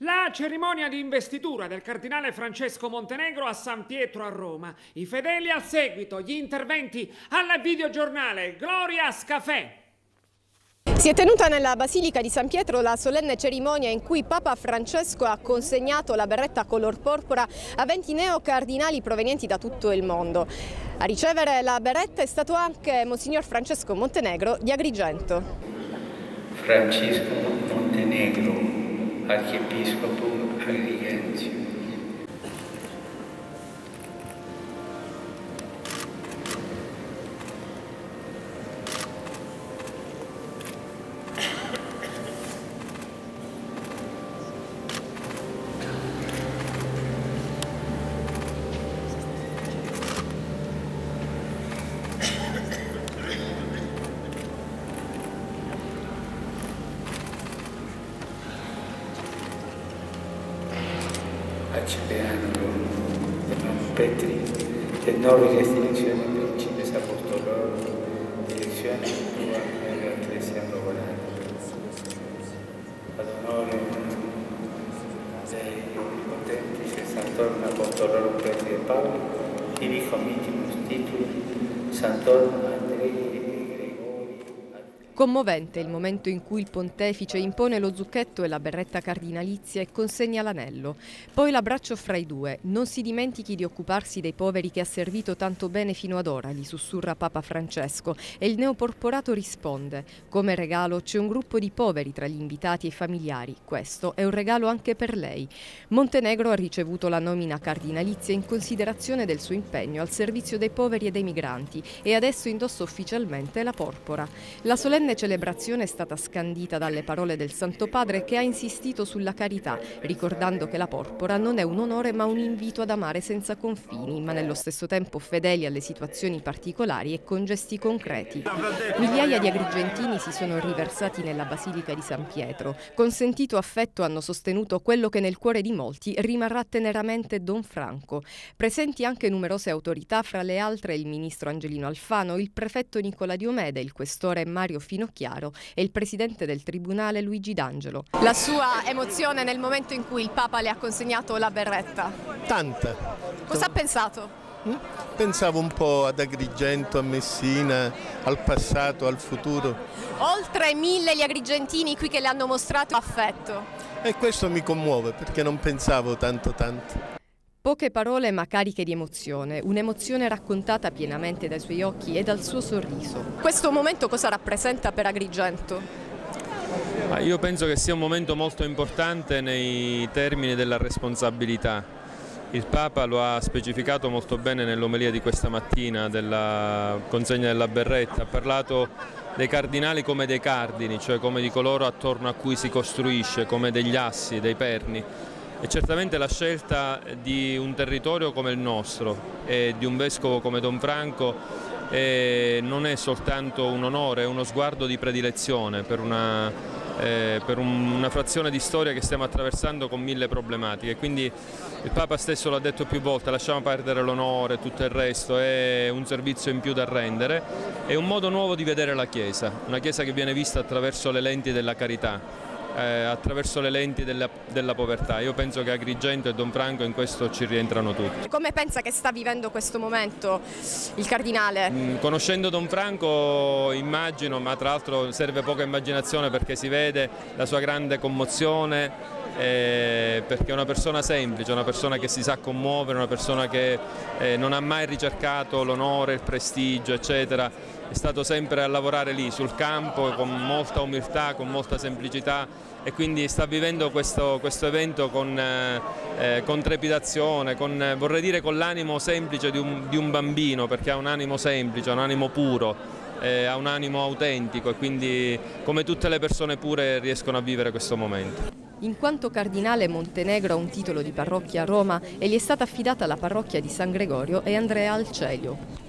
La cerimonia di investitura del cardinale Francesco Montenegro a San Pietro a Roma. I fedeli al seguito, gli interventi al videogiornale Gloria Scafè. Si è tenuta nella Basilica di San Pietro la solenne cerimonia in cui Papa Francesco ha consegnato la berretta color porpora a 20 neocardinali provenienti da tutto il mondo. A ricevere la berretta è stato anche Monsignor Francesco Montenegro di Agrigento. Francesco Montenegro, archiepiscopo agrigentino. Accelerando Petri, che nuove restrizioni principes apostolorum, direzione della Ecclesia Popolare. Ad onore dei potenti Santorum Apostolorum Petri e Paolo, ivi comitimus tituli Santorum Andrei. Commovente il momento in cui il pontefice impone lo zucchetto e la berretta cardinalizia e consegna l'anello. Poi l'abbraccio fra i due. Non si dimentichi di occuparsi dei poveri che ha servito tanto bene fino ad ora, gli sussurra Papa Francesco. E il neoporporato risponde: come regalo c'è un gruppo di poveri tra gli invitati e i familiari. Questo è un regalo anche per lei. Montenegro ha ricevuto la nomina cardinalizia in considerazione del suo impegno al servizio dei poveri e dei migranti e adesso indossa ufficialmente la porpora. La solenne celebrazione è stata scandita dalle parole del Santo Padre, che ha insistito sulla carità, ricordando che la porpora non è un onore ma un invito ad amare senza confini, ma nello stesso tempo fedeli alle situazioni particolari e con gesti concreti. Migliaia di agrigentini si sono riversati nella Basilica di San Pietro. Con sentito affetto hanno sostenuto quello che nel cuore di molti rimarrà teneramente Don Franco. Presenti anche numerose autorità, fra le altre il ministro Angelino Alfano, il prefetto Nicola Diomede, il questore Mario Finocchiaro e il presidente del tribunale Luigi D'Angelo. La sua emozione nel momento in cui il Papa le ha consegnato la berretta? Tanta. Cosa ha pensato? Pensavo un po' ad Agrigento, a Messina, al passato, al futuro. Oltre 1000 gli agrigentini qui che le hanno mostrato affetto. E questo mi commuove perché non pensavo tanto. Poche parole ma cariche di emozione, un'emozione raccontata pienamente dai suoi occhi e dal suo sorriso. Questo momento cosa rappresenta per Agrigento? Io penso che sia un momento molto importante nei termini della responsabilità. Il Papa lo ha specificato molto bene nell'omelia di questa mattina della consegna della berretta, ha parlato dei cardinali come dei cardini, cioè come di coloro attorno a cui si costruisce, come degli assi, dei perni. E certamente la scelta di un territorio come il nostro e di un vescovo come Don Franco non è soltanto un onore, è uno sguardo di predilezione per una frazione di storia che stiamo attraversando con 1000 problematiche. Quindi il Papa stesso l'ha detto più volte: lasciamo perdere l'onore, tutto il resto è un servizio in più da rendere, è un modo nuovo di vedere la Chiesa, una Chiesa che viene vista attraverso le lenti della carità. Attraverso le lenti della povertà. Io penso che Agrigento e Don Franco in questo ci rientrano tutti. Come pensa che sta vivendo questo momento il cardinale? Conoscendo Don Franco immagino, ma tra l'altro serve poca immaginazione perché si vede la sua grande commozione, perché è una persona semplice, una persona che si sa commuovere, una persona che non ha mai ricercato l'onore, il prestigio, eccetera. È stato sempre a lavorare lì sul campo con molta umiltà, con molta semplicità, e quindi sta vivendo questo evento con trepidazione, vorrei dire con l'animo semplice di un bambino, perché ha un animo semplice, ha un animo puro, ha un animo autentico, e quindi come tutte le persone pure riescono a vivere questo momento. In quanto cardinale, Montenegro ha un titolo di parrocchia a Roma e gli è stata affidata la parrocchia di San Gregorio e Andrea al Celio.